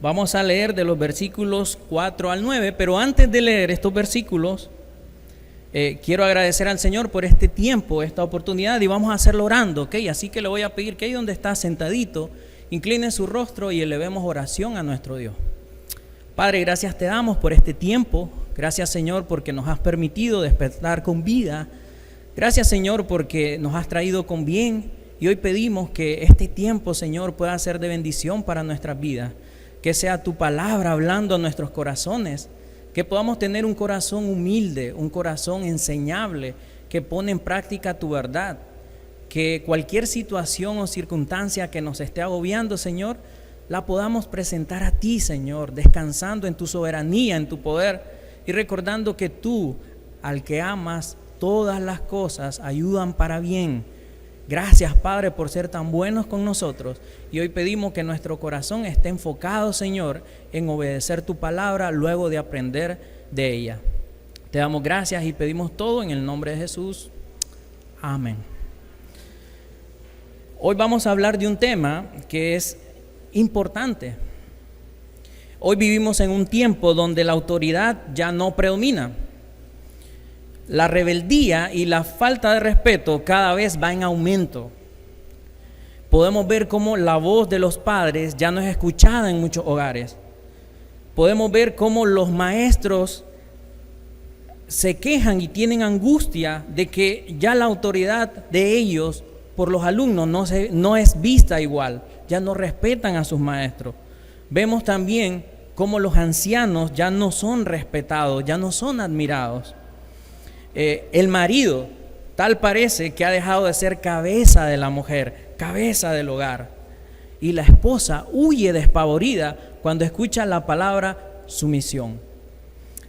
Vamos a leer de los versículos 4 al 9, pero antes de leer estos versículos, quiero agradecer al Señor por este tiempo, esta oportunidad, y vamos a hacerlo orando, ¿ok? Así que le voy a pedir que ahí donde está sentadito, incline su rostro y elevemos oración a nuestro Dios. Padre, gracias te damos por este tiempo. Gracias, Señor, porque nos has permitido despertar con vida. Gracias, Señor, porque nos has traído con bien. Y hoy pedimos que este tiempo, Señor, pueda ser de bendición para nuestras vidas. Que sea tu palabra hablando a nuestros corazones. Que podamos tener un corazón humilde, un corazón enseñable, que pone en práctica tu verdad. Que cualquier situación o circunstancia que nos esté agobiando, Señor, la podamos presentar a ti, Señor, descansando en tu soberanía, en tu poder, y recordando que tú, al que amas, todas las cosas ayudan para bien. Gracias, Padre, por ser tan buenos con nosotros. Y hoy pedimos que nuestro corazón esté enfocado, Señor, en obedecer tu palabra luego de aprender de ella. Te damos gracias y pedimos todo en el nombre de Jesús. Amén. Hoy vamos a hablar de un tema que es importante. Hoy vivimos en un tiempo donde la autoridad ya no predomina. La rebeldía y la falta de respeto cada vez va en aumento. Podemos ver cómo la voz de los padres ya no es escuchada en muchos hogares. Podemos ver cómo los maestros se quejan y tienen angustia de que ya la autoridad de ellos por los alumnos no es vista igual. Ya no respetan a sus maestros. Vemos también cómo los ancianos ya no son respetados, ya no son admirados. El marido, tal parece que ha dejado de ser cabeza de la mujer, cabeza del hogar. Y la esposa huye despavorida cuando escucha la palabra sumisión.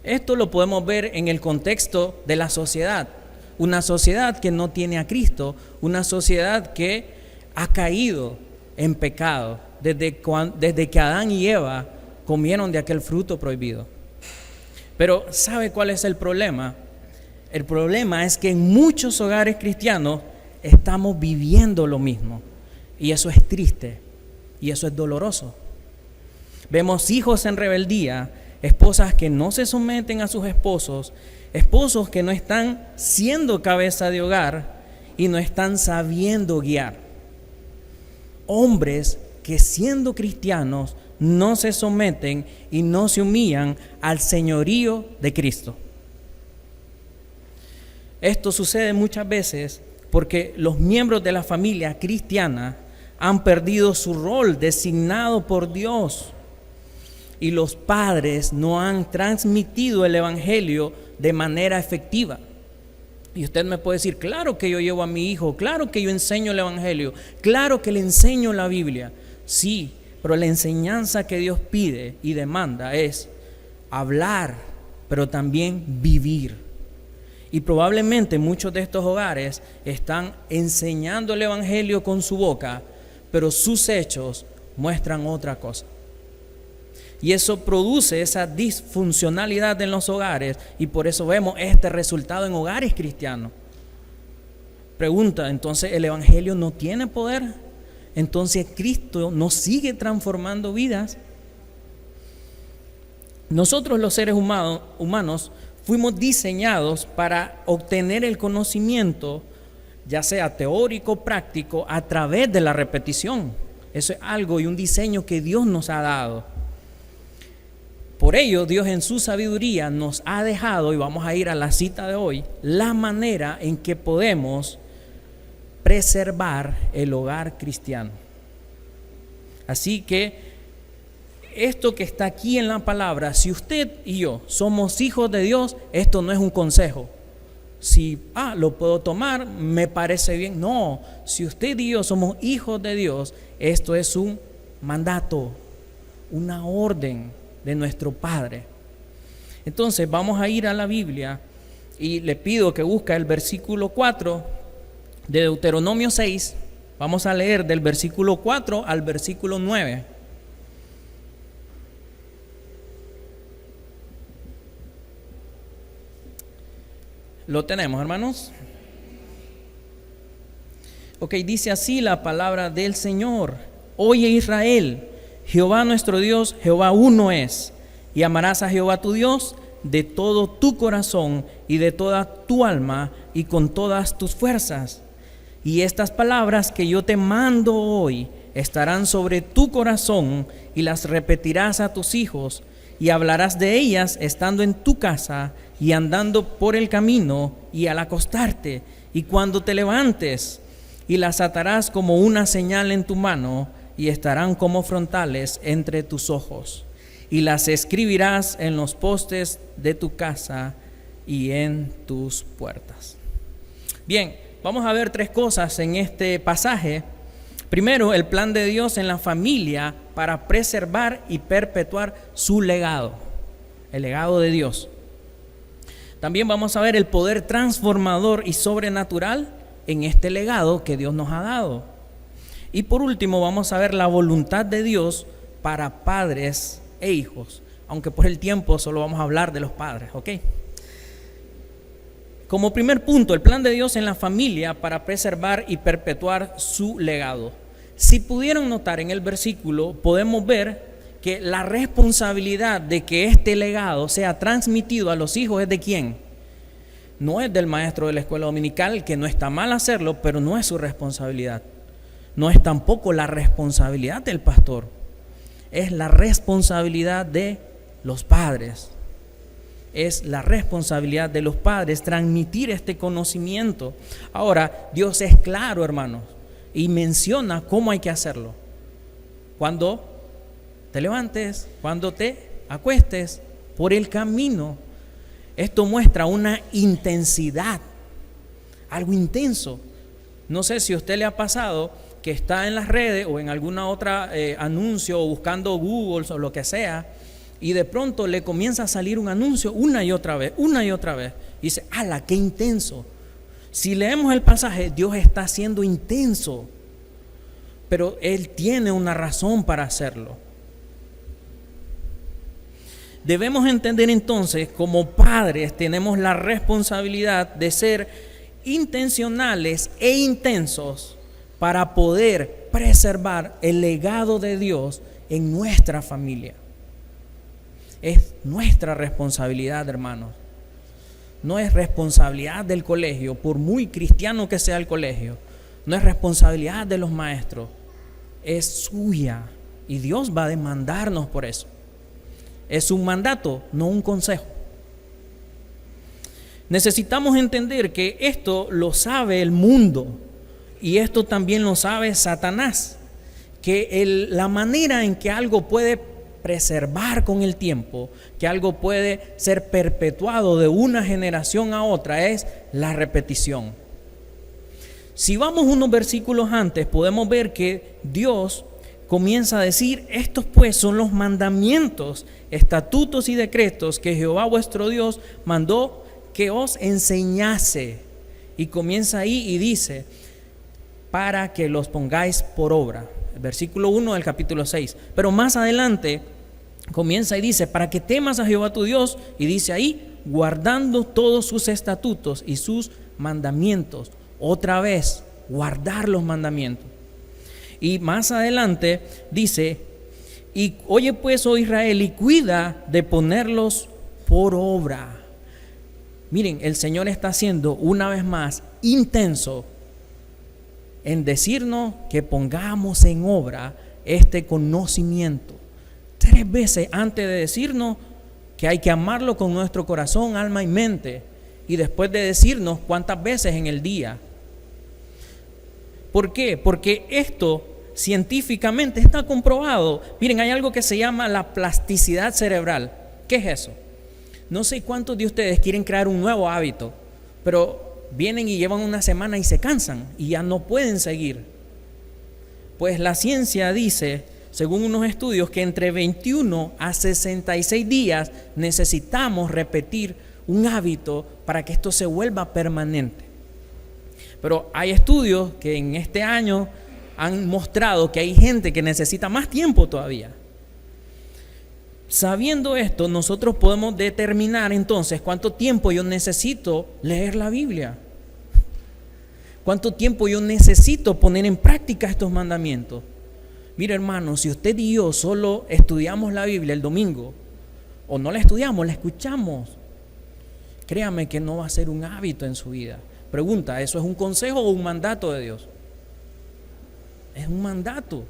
Esto lo podemos ver en el contexto de la sociedad. Una sociedad que no tiene a Cristo, una sociedad que ha caído en pecado desde que Adán y Eva comieron de aquel fruto prohibido. Pero ¿sabe cuál es el problema? El problema es que en muchos hogares cristianos estamos viviendo lo mismo, y eso es triste y eso es doloroso. Vemos hijos en rebeldía, esposas que no se someten a sus esposos, esposos que no están siendo cabeza de hogar y no están sabiendo guiar. Hombres que siendo cristianos no se someten y no se humillan al señorío de Cristo. Esto sucede muchas veces porque los miembros de la familia cristiana han perdido su rol designado por Dios y los padres no han transmitido el evangelio de manera efectiva. Y usted me puede decir, claro que yo llevo a mi hijo, claro que yo enseño el evangelio, claro que le enseño la Biblia. Sí, pero la enseñanza que Dios pide y demanda es hablar, pero también vivir. Y probablemente muchos de estos hogares están enseñando el evangelio con su boca, pero sus hechos muestran otra cosa. Y eso produce esa disfuncionalidad en los hogares, y por eso vemos este resultado en hogares cristianos. Pregunta, ¿entonces el evangelio no tiene poder? ¿Entonces Cristo no sigue transformando vidas? Nosotros los seres humanos fuimos diseñados para obtener el conocimiento, ya sea teórico o práctico, a través de la repetición. Eso es algo y un diseño que Dios nos ha dado. Por ello, Dios en su sabiduría nos ha dejado, y vamos a ir a la cita de hoy, la manera en que podemos preservar el hogar cristiano. Así que esto que está aquí en la palabra, si usted y yo somos hijos de Dios, esto no es un consejo. Si lo puedo tomar, me parece bien. No, si usted y yo somos hijos de Dios, esto es un mandato, una orden de nuestro Padre. Entonces vamos a ir a la Biblia y le pido que busque el versículo 4 de Deuteronomio 6. Vamos a leer del versículo 4 al versículo 9. ¿Lo tenemos, hermanos? Ok, dice así la palabra del Señor. Oye Israel, Jehová nuestro Dios, Jehová uno es, y amarás a Jehová tu Dios de todo tu corazón y de toda tu alma y con todas tus fuerzas. Y estas palabras que yo te mando hoy estarán sobre tu corazón y las repetirás a tus hijos y hablarás de ellas estando en tu casa y andando por el camino y al acostarte y cuando te levantes, y las atarás como una señal en tu mano y estarán como frontales entre tus ojos, y las escribirás en los postes de tu casa y en tus puertas. Bien, vamos a ver tres cosas en este pasaje. Primero, el plan de Dios en la familia para preservar y perpetuar su legado, el legado de Dios. También vamos a ver el poder transformador y sobrenatural en este legado que Dios nos ha dado. Y por último, vamos a ver la voluntad de Dios para padres e hijos, aunque por el tiempo solo vamos a hablar de los padres, ¿ok? Como primer punto, el plan de Dios en la familia para preservar y perpetuar su legado. Si pudieron notar en el versículo, podemos ver que la responsabilidad de que este legado sea transmitido a los hijos es de quién. No es del maestro de la escuela dominical, que no está mal hacerlo, pero no es su responsabilidad. No es tampoco la responsabilidad del pastor. Es la responsabilidad de los padres. Es la responsabilidad de los padres transmitir este conocimiento. Ahora, Dios es claro, hermanos, y menciona cómo hay que hacerlo. Cuando te levantes, cuando te acuestes, por el camino. Esto muestra una intensidad, algo intenso. No sé si a usted le ha pasado que está en las redes o en alguna otra anuncio o buscando Google o lo que sea, y de pronto le comienza a salir un anuncio una y otra vez. Y dice, ¡ala, qué intenso! Si leemos el pasaje, Dios está siendo intenso, pero Él tiene una razón para hacerlo. Debemos entender entonces, como padres, tenemos la responsabilidad de ser intencionales e intensos para poder preservar el legado de Dios en nuestra familia. Es nuestra responsabilidad, hermanos. No es responsabilidad del colegio, por muy cristiano que sea el colegio. No es responsabilidad de los maestros. Es suya. Y Dios va a demandarnos por eso. Es un mandato, no un consejo. Necesitamos entender que esto lo sabe el mundo y esto también lo sabe Satanás. Que la manera en que algo puede preservar con el tiempo, que algo puede ser perpetuado de una generación a otra, es la repetición. Si vamos unos versículos antes, podemos ver que Dios comienza a decir, estos pues son los mandamientos, estatutos y decretos que Jehová vuestro Dios mandó que os enseñase. Y comienza ahí y dice, para que los pongáis por obra. El versículo 1 del capítulo 6. Pero más adelante comienza y dice, para que temas a Jehová tu Dios, y dice ahí, guardando todos sus estatutos y sus mandamientos. Otra vez, guardar los mandamientos. Y más adelante dice, y oye pues, oh Israel, y cuida de ponerlos por obra. Miren, el Señor está siendo una vez más intenso en decirnos que pongamos en obra este conocimiento. 3 veces antes de decirnos que hay que amarlo con nuestro corazón, alma y mente, y después de decirnos cuántas veces en el día. ¿Por qué? Porque esto científicamente está comprobado. Miren, hay algo que se llama la plasticidad cerebral. ¿Qué es eso? No sé cuántos de ustedes quieren crear un nuevo hábito, pero vienen y llevan una semana y se cansan y ya no pueden seguir. Pues la ciencia dice, según unos estudios, que entre 21 a 66 días necesitamos repetir un hábito para que esto se vuelva permanente. Pero hay estudios que en este año han mostrado que hay gente que necesita más tiempo todavía. Sabiendo esto, nosotros podemos determinar entonces cuánto tiempo yo necesito leer la Biblia. Cuánto tiempo yo necesito poner en práctica estos mandamientos. Mire, hermano, si usted y yo solo estudiamos la Biblia el domingo, o no la estudiamos, la escuchamos, créame que no va a ser un hábito en su vida. Pregunta, ¿eso es un consejo o un mandato de Dios? Es un mandato.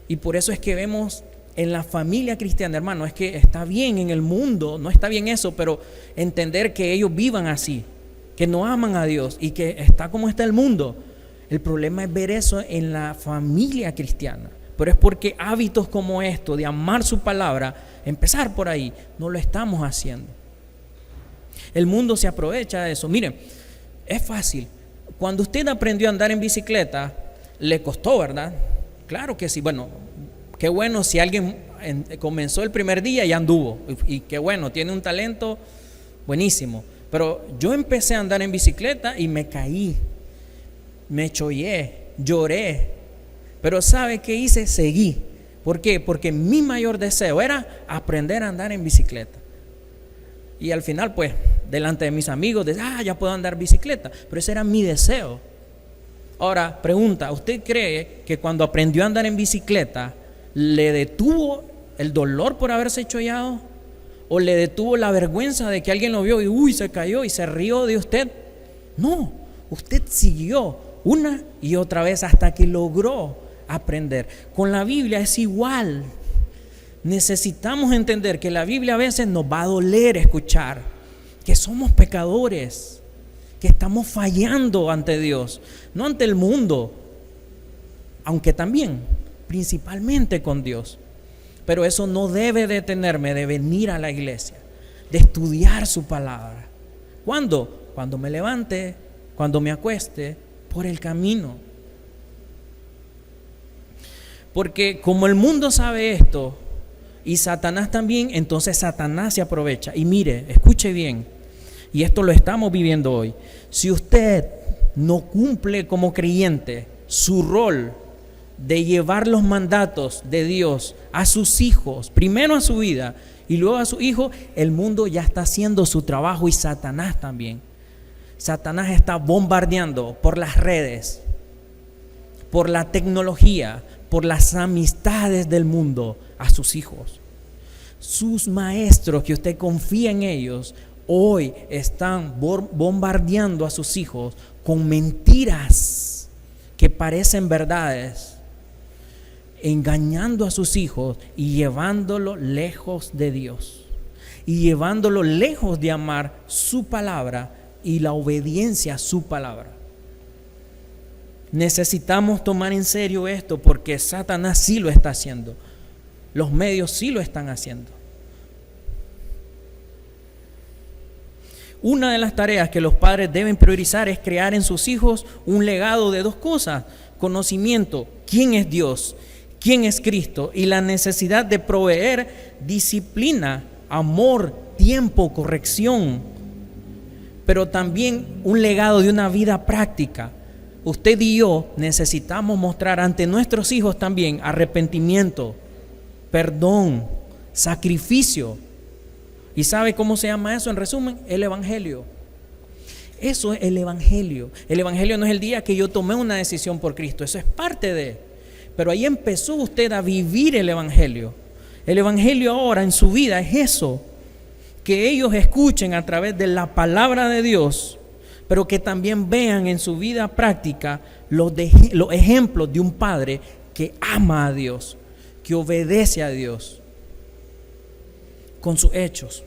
Y por eso es que vemos en la familia cristiana, hermano, es que está bien en el mundo, no está bien eso, pero entender que ellos vivan así, que no aman a Dios y que está como está el mundo. El problema es ver eso en la familia cristiana. Pero es porque hábitos como esto, de amar su palabra, empezar por ahí, no lo estamos haciendo. El mundo se aprovecha de eso. Miren, es fácil. Cuando usted aprendió a andar en bicicleta, le costó, ¿verdad? Claro que sí. Bueno, qué bueno si alguien comenzó el primer día y anduvo. Y qué bueno, tiene un talento buenísimo. Pero yo empecé a andar en bicicleta y me caí, me chollé, lloré. Pero ¿sabe qué hice? Seguí. ¿Por qué? Porque mi mayor deseo era aprender a andar en bicicleta. Y al final, pues, delante de mis amigos, ya puedo andar bicicleta. Pero ese era mi deseo. Ahora, pregunta, ¿usted cree que cuando aprendió a andar en bicicleta le detuvo el dolor por haberse chollado? ¿O le detuvo la vergüenza de que alguien lo vio y se cayó y se rió de usted? No, usted siguió una y otra vez hasta que logró aprender. Con la Biblia es igual. Necesitamos entender que la Biblia a veces nos va a doler escuchar, que somos pecadores, que estamos fallando ante Dios, no ante el mundo, aunque también, principalmente con Dios. Pero eso no debe detenerme de venir a la iglesia, de estudiar su palabra. ¿Cuándo? Cuando me levante, cuando me acueste, por el camino. Porque como el mundo sabe esto, y Satanás también, entonces Satanás se aprovecha. Y mire, escuche bien, y esto lo estamos viviendo hoy. Si usted no cumple como creyente su rol de llevar los mandatos de Dios a sus hijos, primero a su vida y luego a su hijo, el mundo ya está haciendo su trabajo y Satanás también. Satanás está bombardeando por las redes, por la tecnología, por las amistades del mundo a sus hijos. Sus maestros, que usted confía en ellos, hoy están bombardeando a sus hijos con mentiras que parecen verdades, engañando a sus hijos y llevándolo lejos de Dios y llevándolo lejos de amar su palabra y la obediencia a su palabra. Necesitamos tomar en serio esto porque Satanás sí lo está haciendo. Los medios sí lo están haciendo. Una de las tareas que los padres deben priorizar es crear en sus hijos un legado de dos cosas: conocimiento, quién es Dios, quién es Cristo, y la necesidad de proveer disciplina, amor, tiempo, corrección, pero también un legado de una vida práctica. Usted y yo necesitamos mostrar ante nuestros hijos también arrepentimiento, perdón, sacrificio. ¿Y sabe cómo se llama eso? En resumen, el Evangelio. Eso es el Evangelio. El Evangelio no es el día que yo tomé una decisión por Cristo, eso es parte de. Pero ahí empezó usted a vivir el Evangelio. El Evangelio ahora en su vida es eso, que ellos escuchen a través de la palabra de Dios, pero que también vean en su vida práctica los ejemplos de un padre que ama a Dios, que obedece a Dios con sus hechos.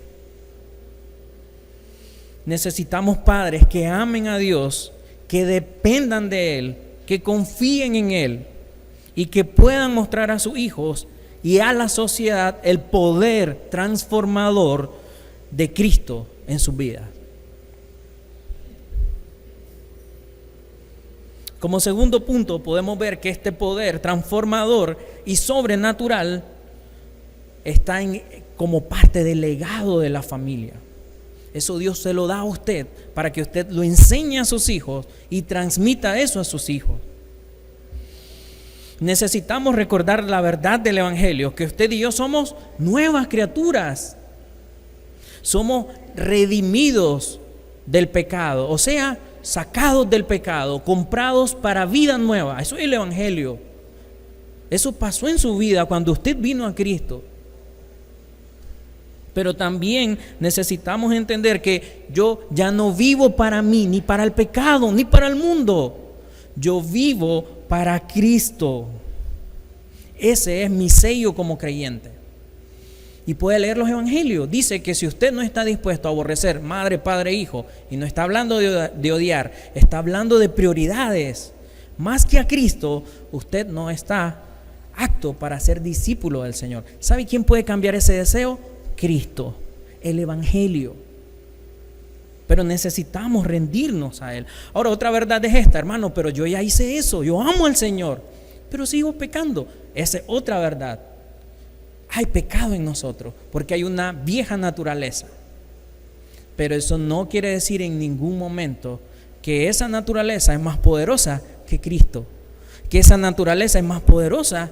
Necesitamos padres que amen a Dios, que dependan de Él, que confíen en Él y que puedan mostrar a sus hijos y a la sociedad el poder transformador de Cristo en sus vidas. Como segundo punto, podemos ver que este poder transformador y sobrenatural está como parte del legado de la familia. Eso Dios se lo da a usted para que usted lo enseñe a sus hijos y transmita eso a sus hijos. Necesitamos recordar la verdad del Evangelio, que usted y yo somos nuevas criaturas. Somos redimidos del pecado, o sea, sacados del pecado, comprados para vida nueva. Eso es el Evangelio. Eso pasó en su vida cuando usted vino a Cristo. Pero también necesitamos entender que yo ya no vivo para mí, ni para el pecado, ni para el mundo. Yo vivo para Cristo. Ese es mi sello como creyente. Y puede leer los evangelios. Dice que si usted no está dispuesto a aborrecer madre, padre, hijo, y no está hablando de odiar, está hablando de prioridades. Más que a Cristo, usted no está apto para ser discípulo del Señor. ¿Sabe quién puede cambiar ese deseo? Cristo, el evangelio. Pero necesitamos rendirnos a Él. Ahora, otra verdad es esta, hermano, pero yo ya hice eso, yo amo al Señor, pero sigo pecando. Esa es otra verdad. Hay pecado en nosotros, porque hay una vieja naturaleza. Pero eso no quiere decir en ningún momento que esa naturaleza es más poderosa que Cristo, que esa naturaleza es más poderosa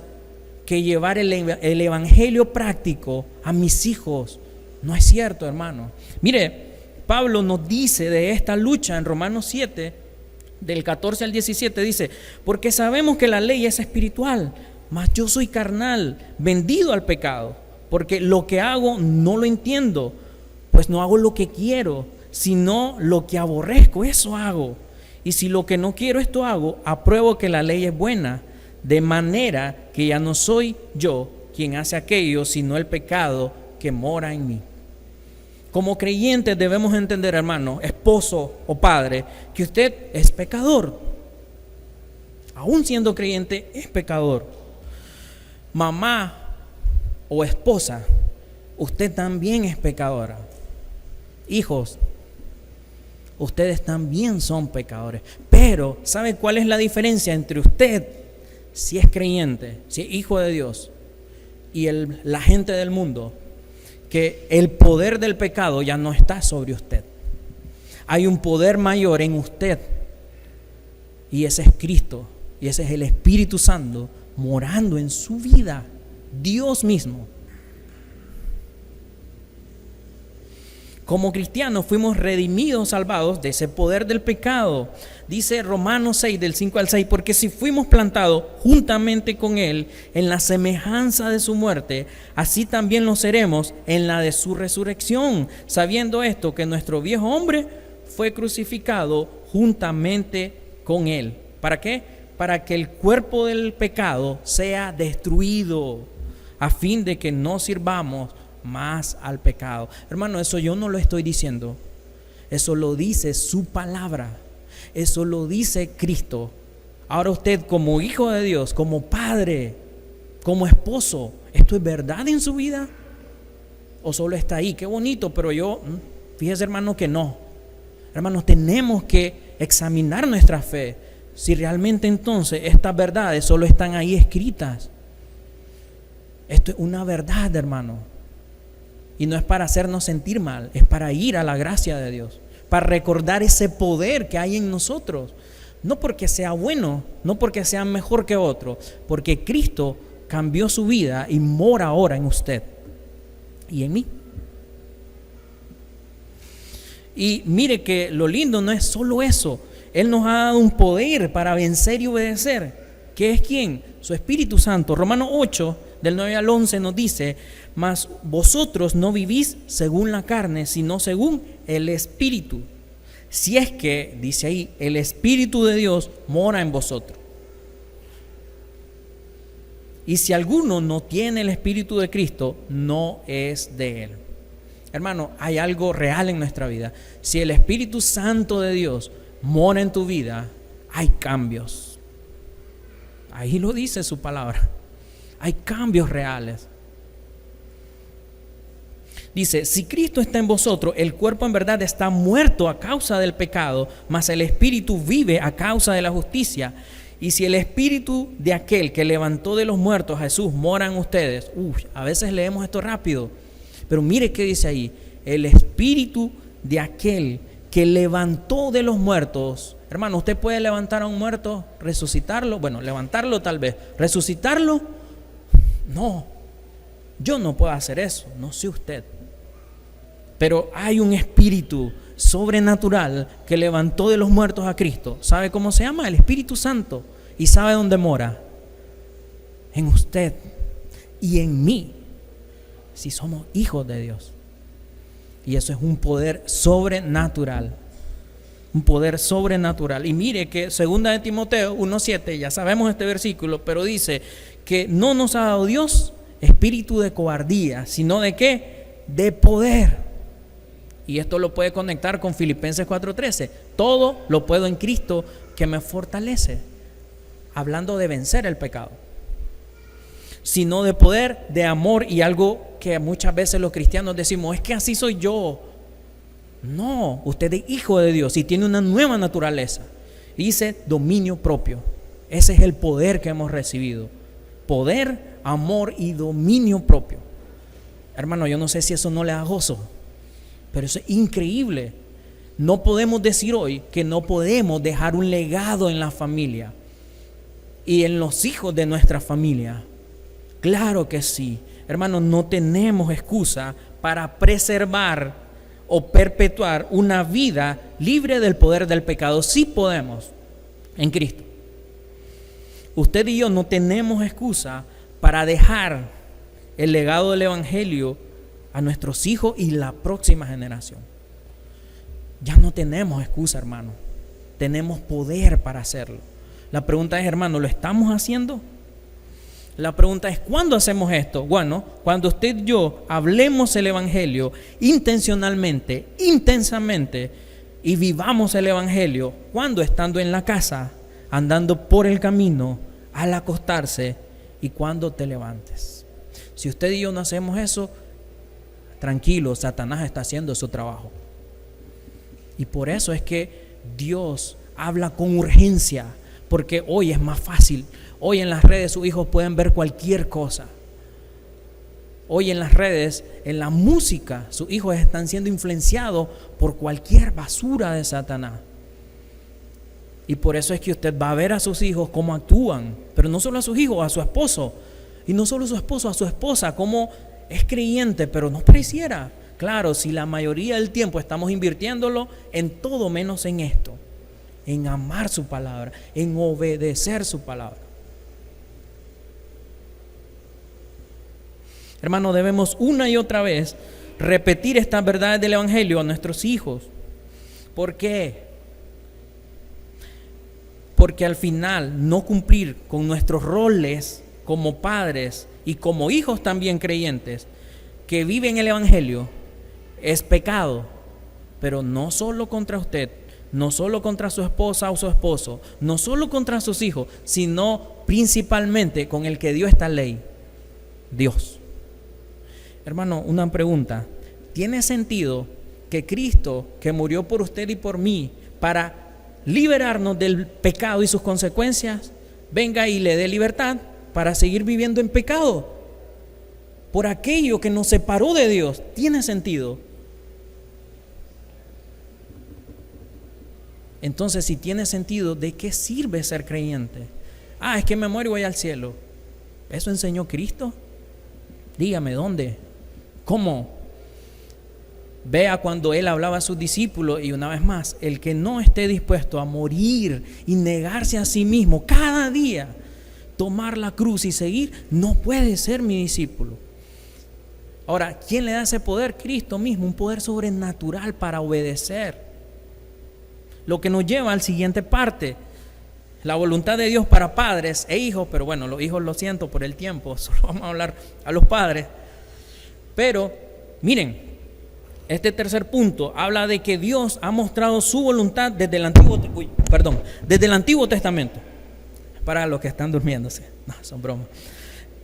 que llevar el evangelio práctico a mis hijos. No es cierto, hermano. Mire, Pablo nos dice de esta lucha en Romanos 7, del 14 al 17, dice: porque sabemos que la ley es espiritual, mas yo soy carnal, vendido al pecado, porque lo que hago no lo entiendo, pues no hago lo que quiero, sino lo que aborrezco, eso hago. Y si lo que no quiero esto hago, apruebo que la ley es buena, de manera que ya no soy yo quien hace aquello, sino el pecado que mora en mí. Como creyentes debemos entender, hermano, esposo o padre, que usted es pecador. Aún siendo creyente, es pecador. Mamá o esposa, usted también es pecadora. Hijos, ustedes también son pecadores. Pero, ¿sabe cuál es la diferencia entre usted, si es creyente, si es hijo de Dios, y la gente del mundo? Que el poder del pecado ya no está sobre usted. Hay un poder mayor en usted, y ese es Cristo, y ese es el Espíritu Santo morando en su vida, Dios mismo. Como cristianos fuimos redimidos, salvados de ese poder del pecado. Dice Romanos 6, del 5 al 6, porque si fuimos plantados juntamente con Él en la semejanza de su muerte, así también lo seremos en la de su resurrección, sabiendo esto, que nuestro viejo hombre fue crucificado juntamente con Él. ¿Para qué? Para que el cuerpo del pecado sea destruido, a fin de que no sirvamos más al pecado. Hermano, eso yo no lo estoy diciendo, eso lo dice su palabra, eso lo dice Cristo. Ahora usted, como hijo de Dios, como padre, como esposo, ¿esto es verdad en su vida? ¿O solo está ahí? Qué bonito, pero fíjese, hermano, que no. Hermanos, tenemos que examinar nuestra fe, si realmente entonces estas verdades solo están ahí escritas. Esto es una verdad, hermano. Y no es para hacernos sentir mal, es para ir a la gracia de Dios, para recordar ese poder que hay en nosotros. No porque sea bueno, no porque sea mejor que otro, porque Cristo cambió su vida y mora ahora en usted y en mí. Y mire que lo lindo no es solo eso. Él nos ha dado un poder para vencer y obedecer. ¿Qué es quién? Su Espíritu Santo. Romanos 8, del 9 al 11 nos dice: mas vosotros no vivís según la carne, sino según el Espíritu. Si es que, dice ahí, el Espíritu de Dios mora en vosotros. Y si alguno no tiene el Espíritu de Cristo, no es de Él. Hermano, hay algo real en nuestra vida. Si el Espíritu Santo de Dios mora en tu vida, hay cambios. Ahí lo dice su palabra. Hay cambios reales. Dice: si Cristo está en vosotros, el cuerpo en verdad está muerto a causa del pecado, mas el Espíritu vive a causa de la justicia. Y si el Espíritu de aquel que levantó de los muertos a Jesús mora en ustedes. A veces leemos esto rápido, pero mire qué dice ahí: el Espíritu de aquel que levantó de los muertos. Hermano, ¿usted puede levantar a un muerto, resucitarlo? Bueno, levantarlo tal vez. ¿Resucitarlo? No, yo no puedo hacer eso, no sé usted. Pero hay un espíritu sobrenatural que levantó de los muertos a Cristo. ¿Sabe cómo se llama? El Espíritu Santo. ¿Y sabe dónde mora? en usted y en mí, si somos hijos de Dios. Y eso es un poder sobrenatural. Un poder sobrenatural. Y mire que 2 de Timoteo 1:7, ya sabemos este versículo, pero dice que no nos ha dado Dios espíritu de cobardía, sino de ¿qué? De poder. Y esto lo puede conectar con Filipenses 4:13. Todo lo puedo en Cristo que me fortalece. Hablando de vencer el pecado. Sino de poder, de amor, y algo que muchas veces los cristianos decimos, es que así soy yo. No, usted es hijo de Dios y tiene una nueva naturaleza. Dice dominio propio. Ese es el poder que hemos recibido. Poder, amor y dominio propio. Hermano, yo no sé si eso no le da gozo, pero eso es increíble. No podemos decir hoy que no podemos dejar un legado en la familia y en los hijos de nuestra familia. Claro que sí. Hermano, no tenemos excusa para preservar o perpetuar una vida libre del poder del pecado. Sí podemos en Cristo. Usted y yo no tenemos excusa para dejar el legado del Evangelio a nuestros hijos y la próxima generación. Ya no tenemos excusa, hermano. Tenemos poder para hacerlo. La pregunta es, hermano, ¿lo estamos haciendo? La pregunta es, ¿cuándo hacemos esto? Bueno, cuando usted y yo hablemos el Evangelio intencionalmente, intensamente, y vivamos el Evangelio, cuando estando en la casa, andando por el camino, al acostarse y cuando te levantes. Si usted y yo no hacemos eso, tranquilo, Satanás está haciendo su trabajo. Y por eso es que Dios habla con urgencia, porque hoy es más fácil. Hoy en las redes sus hijos pueden ver cualquier cosa. Hoy en las redes, en la música, sus hijos están siendo influenciados por cualquier basura de Satanás. Y por eso es que usted va a ver a sus hijos cómo actúan, pero no solo a sus hijos, a su esposo. Y no solo a su esposo, a su esposa, cómo es creyente, pero no pareciera. Claro, si la mayoría del tiempo estamos invirtiéndolo en todo menos en esto, en amar su palabra, en obedecer su palabra. Hermano, debemos una y otra vez repetir estas verdades del Evangelio a nuestros hijos. ¿Por qué? Porque al final no cumplir con nuestros roles como padres y como hijos también creyentes que viven el Evangelio es pecado, pero no solo contra usted, no solo contra su esposa o su esposo, no solo contra sus hijos, sino principalmente con el que dio esta ley, Dios. Hermano, una pregunta. ¿Tiene sentido que Cristo, que murió por usted y por mí, para liberarnos del pecado y sus consecuencias, venga y le dé libertad para seguir viviendo en pecado? Por aquello que nos separó de Dios. ¿Tiene sentido? Entonces, si tiene sentido, ¿de qué sirve ser creyente? Es que me muero y voy al cielo. ¿Eso enseñó Cristo? Dígame, ¿dónde? ¿Cómo? Vea cuando Él hablaba a sus discípulos, y una vez más, el que no esté dispuesto a morir y negarse a sí mismo cada día, tomar la cruz y seguir, no puede ser mi discípulo. Ahora, ¿quién le da ese poder? Cristo mismo, un poder sobrenatural para obedecer. Lo que nos lleva al siguiente parte, la voluntad de Dios para padres e hijos, pero bueno, los hijos lo siento por el tiempo, solo vamos a hablar a los padres. Pero miren, este tercer punto habla de que Dios ha mostrado su voluntad desde el Antiguo Testamento. Para los que están durmiéndose, no, son bromas.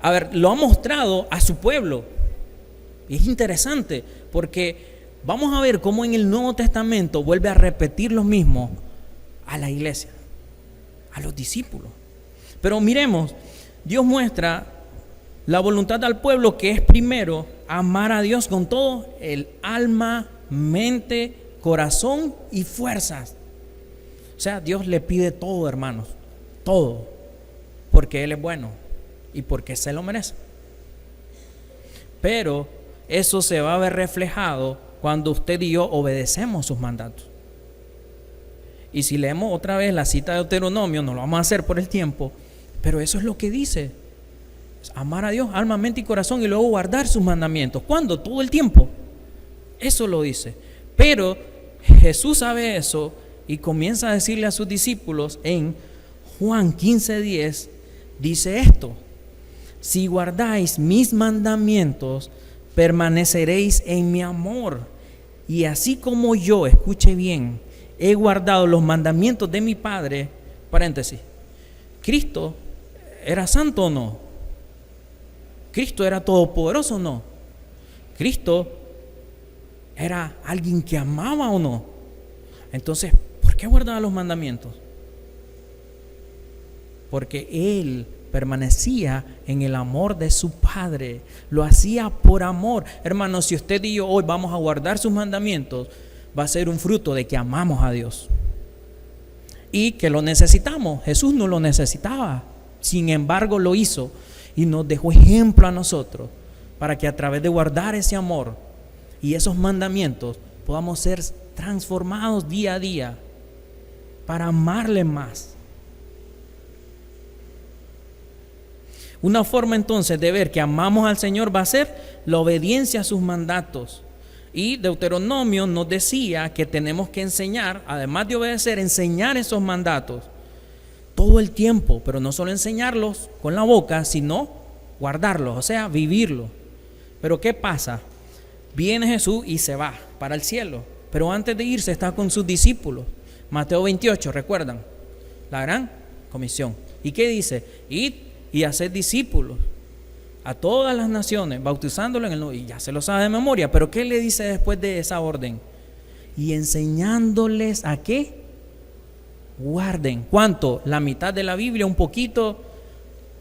A ver, lo ha mostrado a su pueblo. Y es interesante porque vamos a ver cómo en el Nuevo Testamento vuelve a repetir lo mismo a la iglesia, a los discípulos. Pero miremos, Dios muestra la voluntad al pueblo, que es primero amar a Dios con todo el alma, mente, corazón y fuerzas. O sea, Dios le pide todo, hermanos, todo, porque Él es bueno y porque se lo merece. Pero eso se va a ver reflejado cuando usted y yo obedecemos sus mandatos. Y si leemos otra vez la cita de Deuteronomio, no lo vamos a hacer por el tiempo, pero eso es lo que dice. Amar a Dios, alma, mente y corazón, y luego guardar sus mandamientos. ¿Cuándo? Todo el tiempo. Eso lo dice. Pero Jesús sabe eso y comienza a decirle a sus discípulos en Juan 15:10, dice esto: si guardáis mis mandamientos, permaneceréis en mi amor. Y así como yo, escuche bien, he guardado los mandamientos de mi Padre, paréntesis, ¿Cristo era santo o no? ¿Cristo era todopoderoso o no? ¿Cristo era alguien que amaba o no? Entonces, ¿por qué guardaba los mandamientos? Porque Él permanecía en el amor de su Padre, lo hacía por amor. Hermanos, si usted y yo hoy vamos a guardar sus mandamientos, va a ser un fruto de que amamos a Dios y que lo necesitamos. Jesús no lo necesitaba, sin embargo lo hizo y nos dejó ejemplo a nosotros para que a través de guardar ese amor y esos mandamientos podamos ser transformados día a día para amarle más. Una forma entonces de ver que amamos al Señor va a ser la obediencia a sus mandatos. Y Deuteronomio nos decía que tenemos que enseñar, además de obedecer, enseñar esos mandatos todo el tiempo, pero no solo enseñarlos con la boca, sino guardarlos, o sea, vivirlos. Pero ¿qué pasa? Viene Jesús y se va para el cielo, pero antes de irse está con sus discípulos. Mateo 28, ¿recuerdan? La gran comisión. ¿Y qué dice? Id y haced discípulos a todas las naciones, bautizándolos en el nombre, y ya se lo sabe de memoria, pero ¿qué le dice después de esa orden? Y enseñándoles a qué guarden. ¿Cuánto? La mitad de la Biblia, un poquito,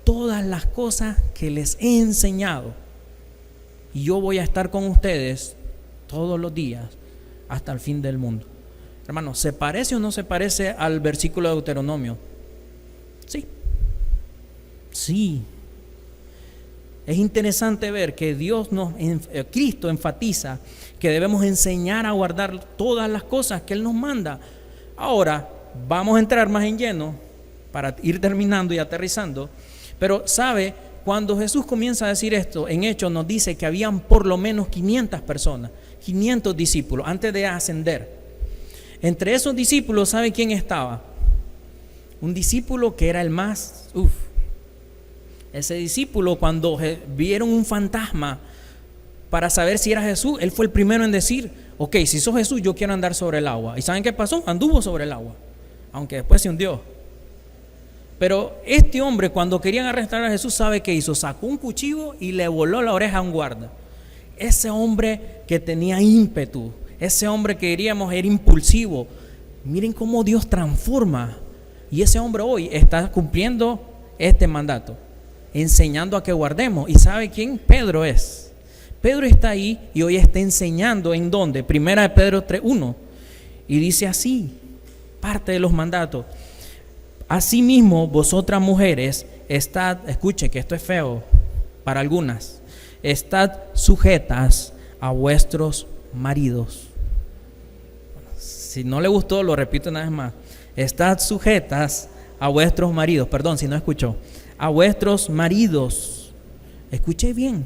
todas las cosas que les he enseñado. Y yo voy a estar con ustedes todos los días hasta el fin del mundo. Hermano, ¿se parece o no se parece al versículo de Deuteronomio? Sí. Sí. Es interesante ver que Cristo enfatiza que debemos enseñar a guardar todas las cosas que Él nos manda. Ahora vamos a entrar más en lleno para ir terminando y aterrizando. Pero sabe, cuando Jesús comienza a decir esto, en Hechos nos dice que habían por lo menos 500 personas, 500 discípulos antes de ascender. Entre esos discípulos, ¿sabe quién estaba? Un discípulo que era el más... Ese discípulo, cuando vieron un fantasma para saber si era Jesús, él fue el primero en decir: ok, si sos Jesús, yo quiero andar sobre el agua. ¿Y saben qué pasó? Anduvo sobre el agua, aunque después se hundió. Pero este hombre, cuando querían arrestar a Jesús, ¿sabe qué hizo? Sacó un cuchillo y le voló la oreja a un guarda. Ese hombre que tenía ímpetu, ese hombre que diríamos era impulsivo. Miren cómo Dios transforma. Y ese hombre hoy está cumpliendo este mandato, enseñando a que guardemos. ¿Y sabe quién? Pedro es. Pedro está ahí y hoy está enseñando en dónde. Primera de Pedro 3:1. Y dice así, parte de los mandatos: asimismo, vosotras mujeres, estad, escuche que esto es feo para algunas, estad sujetas a vuestros maridos. Si no le gustó, lo repito una vez más: estad sujetas a vuestros maridos. Perdón si no escuchó. A vuestros maridos, escuche bien,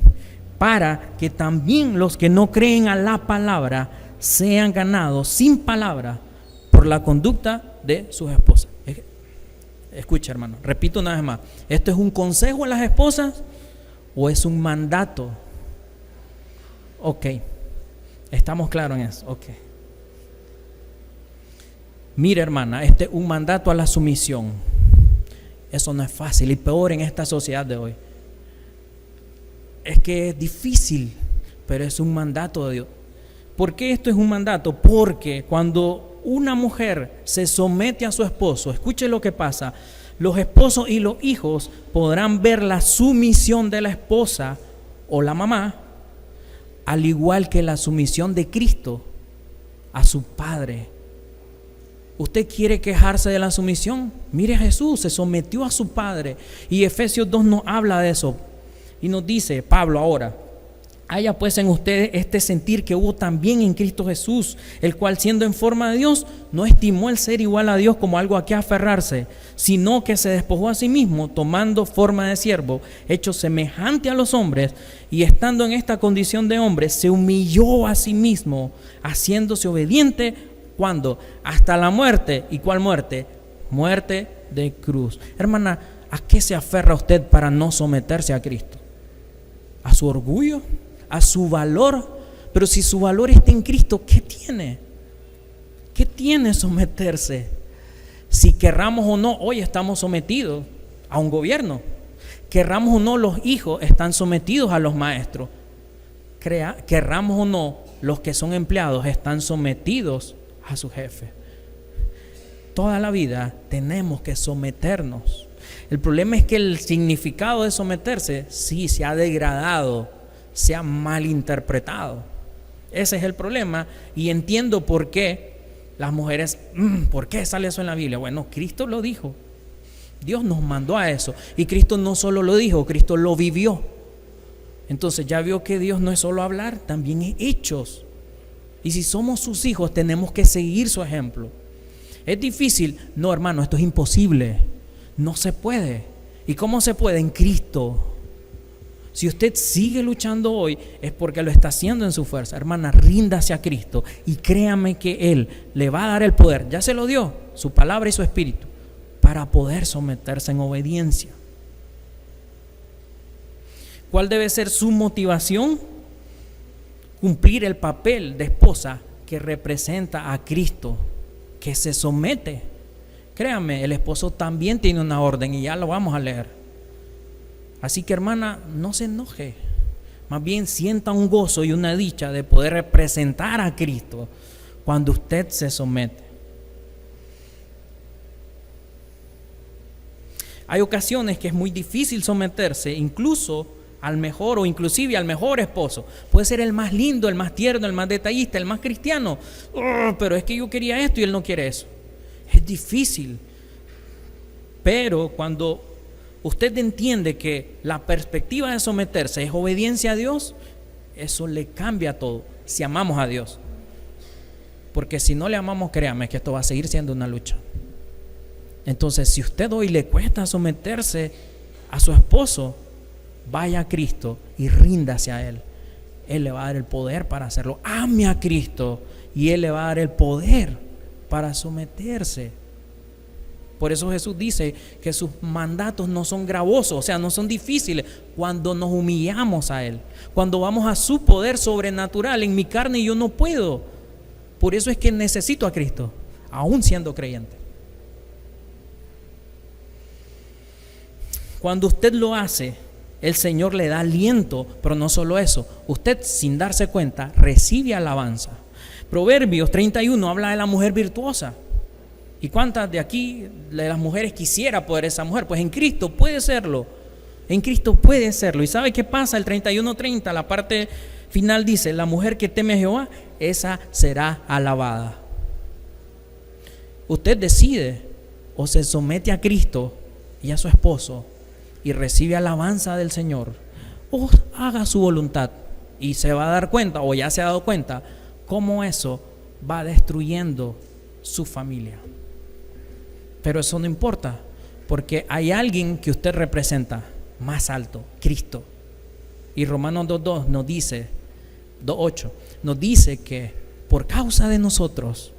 para que también los que no creen a la palabra sean ganados sin palabra por la conducta de sus esposas. Escucha, hermano, repito una vez más: ¿esto es un consejo a las esposas o es un mandato? Ok, estamos claros en eso. Ok. Mira, hermana, este es un mandato a la sumisión. Eso no es fácil, y peor en esta sociedad de hoy. Es que es difícil, pero es un mandato de Dios. ¿Por qué esto es un mandato? Porque cuando una mujer se somete a su esposo, escuche lo que pasa: los esposos y los hijos podrán ver la sumisión de la esposa o la mamá, al igual que la sumisión de Cristo a su Padre. ¿Usted quiere quejarse de la sumisión? Mire a Jesús, se sometió a su Padre. Y Efesios 2 nos habla de eso. Y nos dice Pablo ahora: Haya pues en ustedes este sentir que hubo también en Cristo Jesús, el cual siendo en forma de Dios, no estimó el ser igual a Dios como algo a que aferrarse, sino que se despojó a sí mismo, tomando forma de siervo, hecho semejante a los hombres, y estando en esta condición de hombre, se humilló a sí mismo, haciéndose obediente, ¿cuándo? Hasta la muerte. ¿Y cuál muerte? Muerte de cruz. Hermana, ¿a qué se aferra usted para no someterse a Cristo? ¿A su orgullo? ¿A su valor? Pero si su valor está en Cristo, ¿qué tiene? ¿Qué tiene someterse? Si querramos o no, hoy estamos sometidos a un gobierno. Querramos o no, los hijos están sometidos a los maestros. Querramos o no, los que son empleados están sometidos a su jefe. Toda la vida tenemos que someternos. El problema es que el significado de someterse sí se ha degradado, se ha malinterpretado. Ese es el problema, y entiendo por qué las mujeres, ¿por qué sale eso en la Biblia? Bueno, Cristo lo dijo, Dios nos mandó a eso, y Cristo no solo lo dijo, Cristo lo vivió. Entonces ya vio que Dios no es solo hablar, también es hechos, y si somos sus hijos tenemos que seguir su ejemplo. ¿Es difícil? No, hermano, esto es imposible, no se puede. ¿Y cómo se puede? En Cristo. Si usted sigue luchando hoy, es porque lo está haciendo en su fuerza. Hermana, ríndase a Cristo y créame que Él le va a dar el poder. Ya se lo dio, su palabra y su espíritu, para poder someterse en obediencia. ¿Cuál debe ser su motivación? Cumplir el papel de esposa que representa a Cristo, que se somete. Créame, el esposo también tiene una orden y ya lo vamos a leer. Así que, hermana, no se enoje, más bien sienta un gozo y una dicha de poder representar a Cristo cuando usted se somete. Hay ocasiones que es muy difícil someterse, incluso al mejor o inclusive al mejor esposo. Puede ser el más lindo, el más tierno, el más detallista, el más cristiano. Pero es que yo quería esto y él no quiere eso. Es difícil. Pero cuando usted entiende que la perspectiva de someterse es obediencia a Dios, eso le cambia todo, si amamos a Dios. Porque si no le amamos, créame que esto va a seguir siendo una lucha. Entonces, si usted hoy le cuesta someterse a su esposo, vaya a Cristo y ríndase a Él. Él le va a dar el poder para hacerlo. Ame a Cristo y Él le va a dar el poder para someterse. Por eso Jesús dice que sus mandatos no son gravosos, o sea, no son difíciles cuando nos humillamos a Él, cuando vamos a su poder sobrenatural. En mi carne yo no puedo. Por eso es que necesito a Cristo, aún siendo creyente. Cuando usted lo hace, el Señor le da aliento, pero no solo eso, usted sin darse cuenta recibe alabanza. Proverbios 31 habla de la mujer virtuosa. ¿Y cuántas de aquí, de las mujeres, quisiera poder esa mujer? Pues en Cristo puede serlo. En Cristo puede serlo. ¿Y sabe qué pasa? El 31:30, la parte final dice: la mujer que teme a Jehová, esa será alabada. Usted decide, o se somete a Cristo y a su esposo y recibe alabanza del Señor, o haga su voluntad, y se va a dar cuenta, o ya se ha dado cuenta, cómo eso va destruyendo su familia. Pero eso no importa, porque hay alguien que usted representa más alto, Cristo. Y Romanos 2:2 nos dice, 2:8 nos dice que por causa de nosotros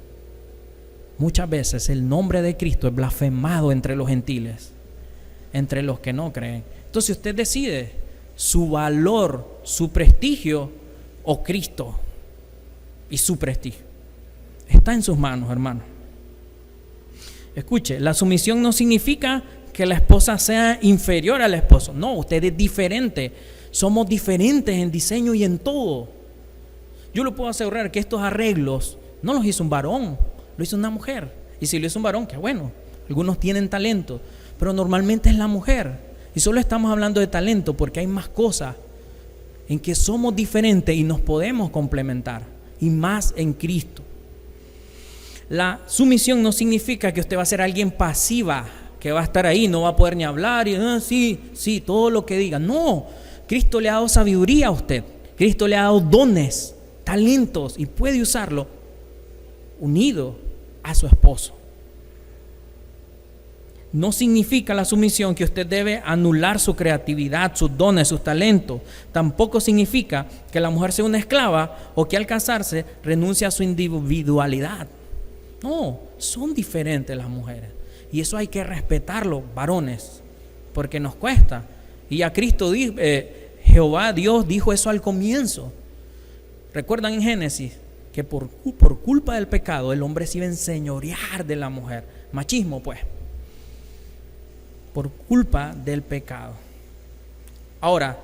muchas veces el nombre de Cristo es blasfemado entre los gentiles, entre los que no creen. Entonces usted decide su valor, su prestigio, o Cristo y su prestigio. Está en sus manos, hermano. Escuche, la sumisión no significa que la esposa sea inferior al esposo. No, usted es diferente. Somos diferentes en diseño y en todo. Yo le puedo asegurar que estos arreglos no los hizo un varón, lo hizo una mujer. Y si lo hizo un varón, qué bueno. Algunos tienen talento, pero normalmente es la mujer. Y solo estamos hablando de talento porque hay más cosas en que somos diferentes y nos podemos complementar. Y más en Cristo. La sumisión no significa que usted va a ser alguien pasiva, que va a estar ahí, no va a poder ni hablar y sí, todo lo que diga. No, Cristo le ha dado sabiduría a usted Cristo le ha dado dones, talentos y puede usarlo unido a su esposo. No significa la sumisión que usted debe anular su creatividad, sus dones, sus talentos. Tampoco significa que la mujer sea una esclava o que al casarse renuncia a su individualidad. No, son diferentes las mujeres. Y eso hay que respetarlo, varones, porque nos cuesta. Y a Cristo, Jehová Dios dijo eso al comienzo. ¿Recuerdan en Génesis? Que por culpa del pecado el hombre se iba a enseñorear de la mujer. Machismo, pues. Por culpa del pecado. Ahora,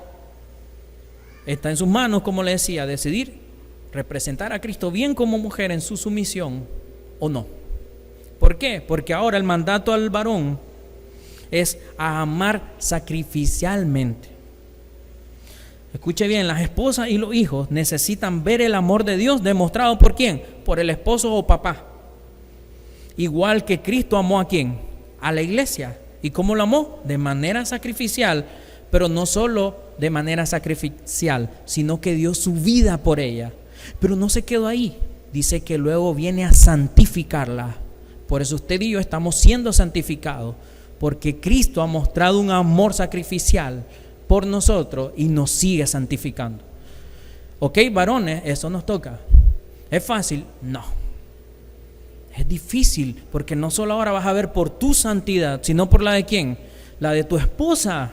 está en sus manos, como le decía, decidir representar a Cristo bien como mujer en su sumisión o no. ¿Por qué? Porque ahora el mandato al varón es a amar sacrificialmente. Escuche bien, las esposas y los hijos necesitan ver el amor de Dios demostrado ¿por quién? Por el esposo o papá. Igual que Cristo amó ¿a quién? A la iglesia. ¿Y cómo lo amó? De manera sacrificial, pero no solo de manera sacrificial, sino que dio su vida por ella. Pero no se quedó ahí. Dice que luego viene a santificarla. Por eso usted y yo estamos siendo santificados, porque Cristo ha mostrado un amor sacrificial por nosotros y nos sigue santificando. Ok, varones, eso nos toca. ¿Es fácil? No. Es difícil, porque no solo ahora vas a ver por tu santidad, sino por la de ¿quién? La de tu esposa.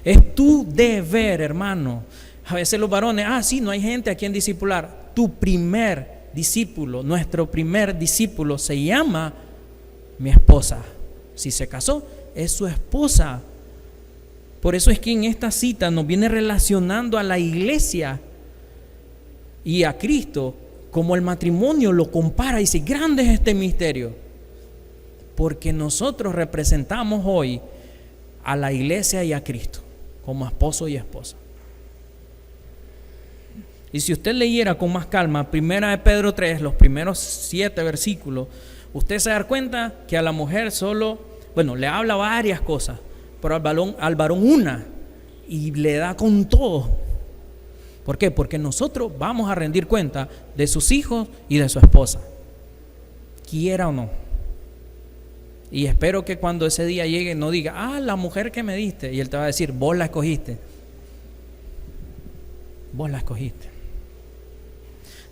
Es tu deber, hermano. A veces los varones, sí, no hay gente a quien discipular. Tu primer discípulo, nuestro primer discípulo se llama mi esposa. Si se casó, es su esposa. Por eso es que en esta cita nos viene relacionando a la iglesia y a Cristo, como el matrimonio lo compara y dice, grande es este misterio, porque nosotros representamos hoy a la iglesia y a Cristo como esposo y esposa. Y si usted leyera con más calma 1 de Pedro 3, los primeros 7 versículos, usted se da cuenta que a la mujer solo, le habla varias cosas, pero al varón una, y le da con todo. ¿Por qué? Porque nosotros vamos a rendir cuenta de sus hijos y de su esposa, quiera o no. Y espero que cuando ese día llegue no diga, la mujer que me diste, y él te va a decir, vos la escogiste. Vos la escogiste.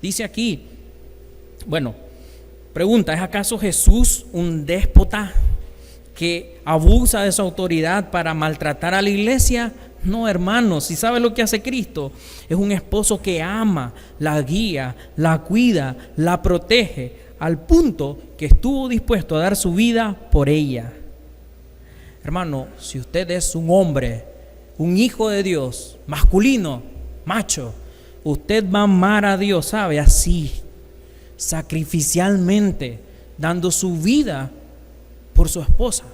Dice aquí, pregunta, ¿es acaso Jesús un déspota que abusa de su autoridad para maltratar a la iglesia? No, hermanos, si sabe lo que hace Cristo, es un esposo que ama, la guía, la cuida, la protege, al punto que estuvo dispuesto a dar su vida por ella. Hermano, si usted es un hombre, un hijo de Dios, masculino, macho, usted va a amar a Dios, ¿sabe? Así, sacrificialmente, dando su vida por su esposa.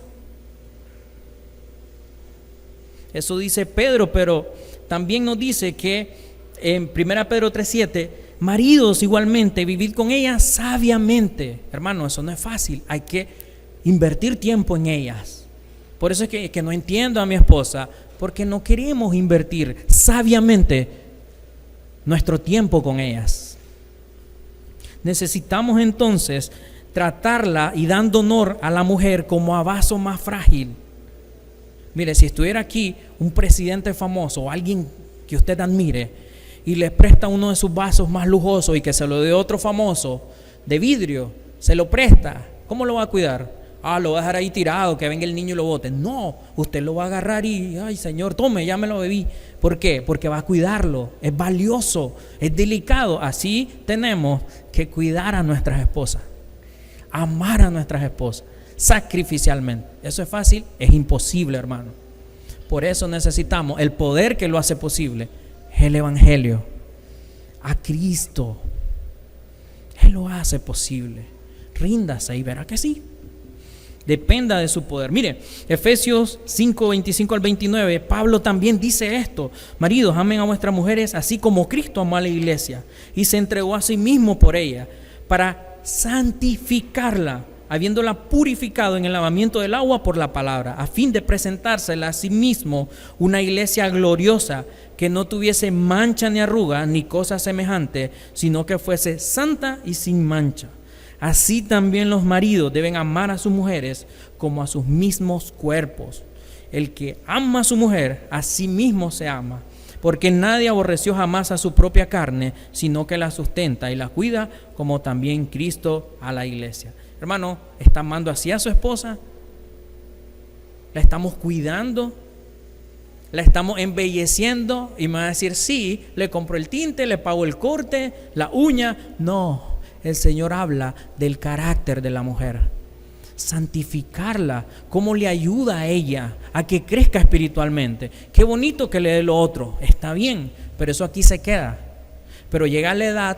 Eso dice Pedro, pero también nos dice que en 1 Pedro 3:7, maridos igualmente, vivid con ellas sabiamente. Hermano, eso no es fácil, hay que invertir tiempo en ellas. Por eso es que no entiendo a mi esposa, porque no queremos invertir sabiamente nuestro tiempo con ellas. Necesitamos entonces tratarla y dando honor a la mujer como a vaso más frágil. Mire, si estuviera aquí un presidente famoso o alguien que usted admire y le presta uno de sus vasos más lujosos y que se lo dé otro famoso de vidrio, se lo presta, ¿cómo lo va a cuidar? Lo va a dejar ahí tirado, que venga el niño y lo bote. No, usted lo va a agarrar y, señor, tome, ya me lo bebí. ¿Por qué? Porque va a cuidarlo, es valioso, es delicado. Así tenemos que cuidar a nuestras esposas, amar a nuestras esposas sacrificialmente. ¿Eso es fácil? Es imposible, hermano. Por eso necesitamos el poder que lo hace posible, el evangelio, a Cristo. Él lo hace posible. Ríndase y verá que sí. Dependa de su poder. Mire, Efesios 5:25 al 29, Pablo también dice esto: maridos, amen a vuestras mujeres así como Cristo amó a la iglesia y se entregó a sí mismo por ella, para santificarla, habiéndola purificado en el lavamiento del agua por la palabra, a fin de presentársela a sí mismo una iglesia gloriosa, que no tuviese mancha ni arruga ni cosa semejante, sino que fuese santa y sin mancha. Así también los maridos deben amar a sus mujeres como a sus mismos cuerpos. El que ama a su mujer, a sí mismo se ama, porque nadie aborreció jamás a su propia carne, sino que la sustenta y la cuida, como también Cristo a la iglesia. Hermano, ¿está amando así a su esposa? ¿La estamos cuidando? ¿La estamos embelleciendo? Y me va a decir, sí, le compro el tinte, le pago el corte, la uña. No, el Señor habla del carácter de la mujer. Santificarla, cómo le ayuda a ella a que crezca espiritualmente. Qué bonito que le dé lo otro, está bien, pero eso aquí se queda. Pero llega la edad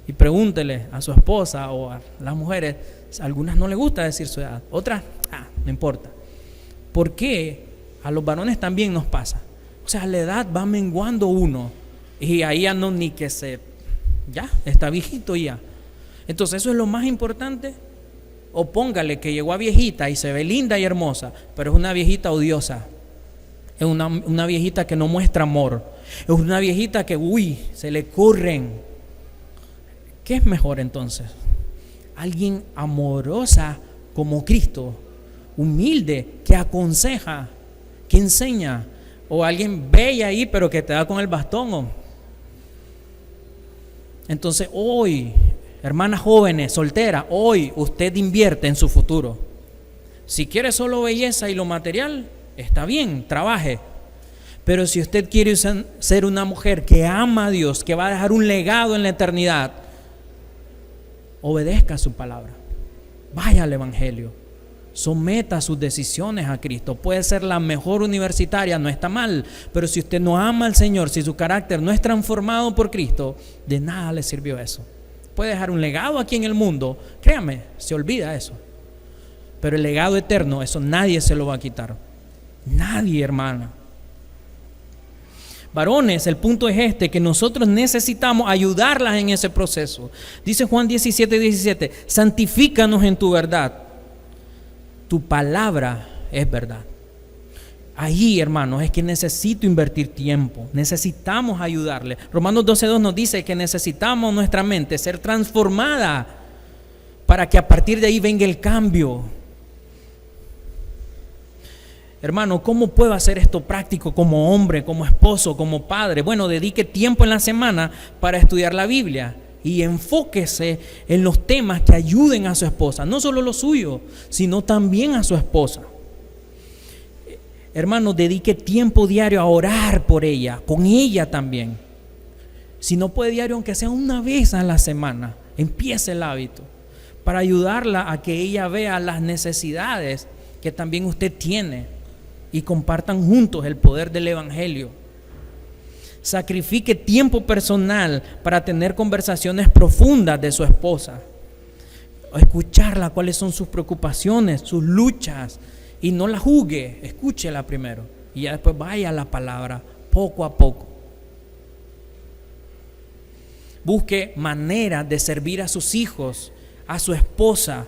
y pregúntele a su esposa o a las mujeres, a algunas no les gusta decir su edad, otras, no importa. ¿Por qué? A los varones también nos pasa. O sea, la edad va menguando uno y ahí ya no ni que ya está viejito ya. Entonces eso es lo más importante. O póngale que llegó a viejita y se ve linda y hermosa, pero es una viejita odiosa. Es una viejita que no muestra amor. Es una viejita que, se le corren. ¿Qué es mejor entonces? Alguien amorosa como Cristo, humilde, que aconseja, que enseña. O alguien bella ahí, pero que te da con el bastón. Entonces hoy, hermanas jóvenes, solteras, hoy usted invierte en su futuro. Si quiere solo belleza y lo material, está bien, trabaje. Pero si usted quiere ser una mujer que ama a Dios, que va a dejar un legado en la eternidad, obedezca su palabra. Vaya al Evangelio. Someta sus decisiones a Cristo. Puede ser la mejor universitaria, no está mal, pero si usted no ama al Señor, si su carácter no es transformado por Cristo, de nada le sirvió eso. Puede dejar un legado aquí en el mundo, créame, se olvida eso. Pero el legado eterno, eso nadie se lo va a quitar. Nadie, hermana. Varones, el punto es que nosotros necesitamos ayudarlas en ese proceso. Dice Juan 17:17, santifícanos en tu verdad. Tu palabra es verdad. Ahí, hermanos, es que necesito invertir tiempo. Necesitamos ayudarle. Romanos 12:2 nos dice que necesitamos nuestra mente ser transformada para que a partir de ahí venga el cambio. Hermano, ¿cómo puedo hacer esto práctico como hombre, como esposo, como padre? Bueno, dedique tiempo en la semana para estudiar la Biblia y enfóquese en los temas que ayuden a su esposa. No solo lo suyo, sino también a su esposa. Hermano, dedique tiempo diario a orar por ella, con ella también. Si no puede diario, aunque sea una vez a la semana, empiece el hábito para ayudarla a que ella vea las necesidades que también usted tiene y compartan juntos el poder del Evangelio. Sacrifique tiempo personal para tener conversaciones profundas de su esposa, escucharla, cuáles son sus preocupaciones, sus luchas. Y no la juzgue, escúchela primero y ya después vaya a la palabra poco a poco. Busque maneras de servir a sus hijos, a su esposa,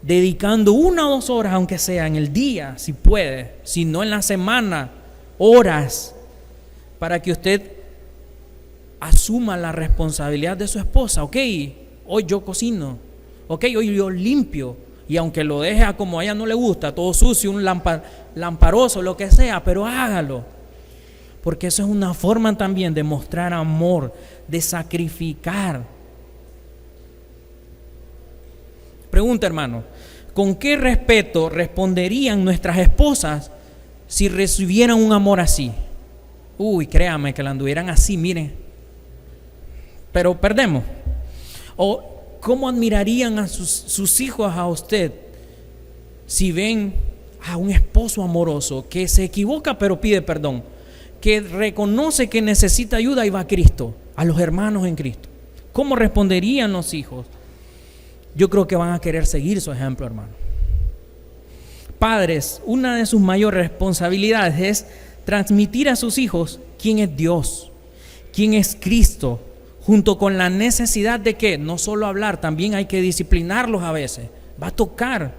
dedicando 1 o 2 horas, aunque sea en el día, si puede, si no en la semana, horas, para que usted asuma la responsabilidad de su esposa. Ok, hoy yo cocino, ok, hoy yo limpio. Y aunque lo deje a como a ella no le gusta, todo sucio, un lamparoso, lo que sea, pero hágalo. Porque eso es una forma también de mostrar amor, de sacrificar. Pregunta, hermano, ¿con qué respeto responderían nuestras esposas si recibieran un amor así? Créame que la anduvieran así, miren. Pero perdemos. O ¿cómo admirarían a sus hijos a usted si ven a un esposo amoroso que se equivoca pero pide perdón, que reconoce que necesita ayuda y va a Cristo, a los hermanos en Cristo? ¿Cómo responderían los hijos? Yo creo que van a querer seguir su ejemplo, hermano. Padres, una de sus mayores responsabilidades es transmitir a sus hijos quién es Dios, quién es Cristo, junto con la necesidad de que no solo hablar, también hay que disciplinarlos a veces. Va a tocar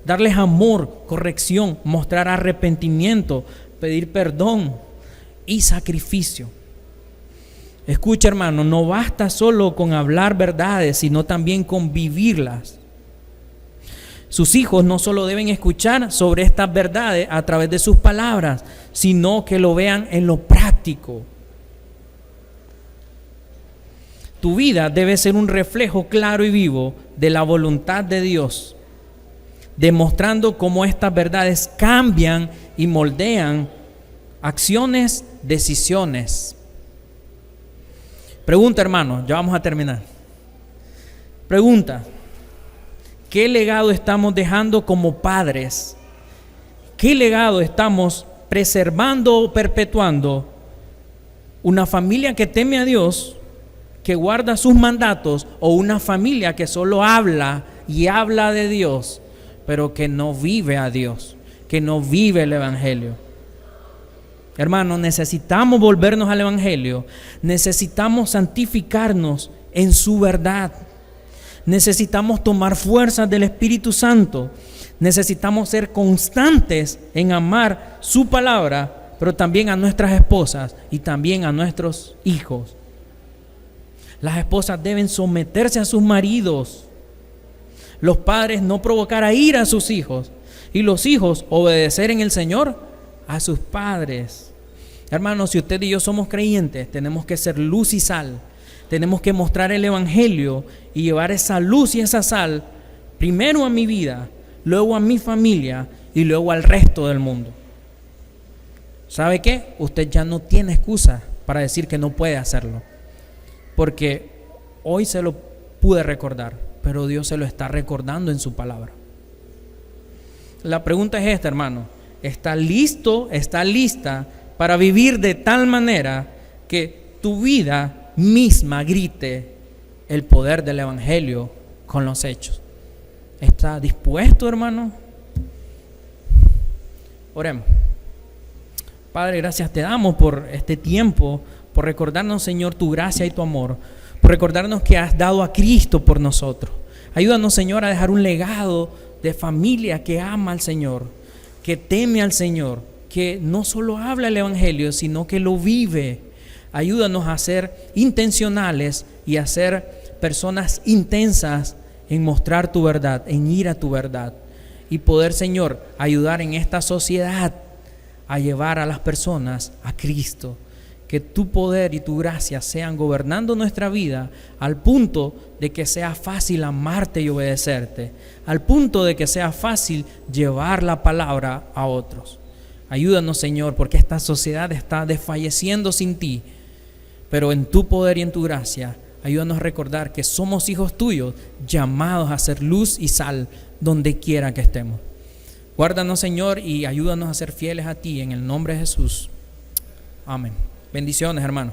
darles amor, corrección, mostrar arrepentimiento, pedir perdón y sacrificio. Escucha, hermano, no basta solo con hablar verdades, sino también con vivirlas. Sus hijos no solo deben escuchar sobre estas verdades a través de sus palabras, sino que lo vean en lo práctico. Tu vida debe ser un reflejo claro y vivo de la voluntad de Dios, demostrando cómo estas verdades cambian y moldean acciones, decisiones. Pregunta, hermano, ya vamos a terminar. Pregunta: ¿qué legado estamos dejando como padres? ¿Qué legado estamos preservando o perpetuando? ¿Una familia que teme a Dios, que guarda sus mandatos, o una familia que solo habla y habla de Dios, pero que no vive a Dios, que no vive el Evangelio? Hermanos, necesitamos volvernos al Evangelio, necesitamos santificarnos en su verdad, necesitamos tomar fuerzas del Espíritu Santo, necesitamos ser constantes en amar su palabra, pero también a nuestras esposas y también a nuestros hijos. Las esposas deben someterse a sus maridos, los padres no provocar a ira a sus hijos, y los hijos obedecer en el Señor a sus padres. Hermanos, si usted y yo somos creyentes, tenemos que ser luz y sal. Tenemos que mostrar el Evangelio y llevar esa luz y esa sal primero a mi vida, luego a mi familia y luego al resto del mundo. ¿Sabe qué? Usted ya no tiene excusa para decir que no puede hacerlo, porque hoy se lo pude recordar, pero Dios se lo está recordando en su palabra. La pregunta es esta, hermano: ¿está listo, está lista para vivir de tal manera que tu vida misma grite el poder del Evangelio con los hechos? ¿Está dispuesto, hermano? Oremos. Padre, gracias te damos por este tiempo, por recordarnos, Señor, tu gracia y tu amor, por recordarnos que has dado a Cristo por nosotros. Ayúdanos, Señor, a dejar un legado de familia que ama al Señor, que teme al Señor, que no solo habla el Evangelio, sino que lo vive. Ayúdanos a ser intencionales y a ser personas intensas en mostrar tu verdad, en ir a tu verdad, y poder, Señor, ayudar en esta sociedad a llevar a las personas a Cristo. Que tu poder y tu gracia sean gobernando nuestra vida al punto de que sea fácil amarte y obedecerte, al punto de que sea fácil llevar la palabra a otros. Ayúdanos, Señor, porque esta sociedad está desfalleciendo sin ti, pero en tu poder y en tu gracia, ayúdanos a recordar que somos hijos tuyos, llamados a ser luz y sal donde quiera que estemos. Guárdanos, Señor, y ayúdanos a ser fieles a ti en el nombre de Jesús. Amén. Bendiciones, hermano.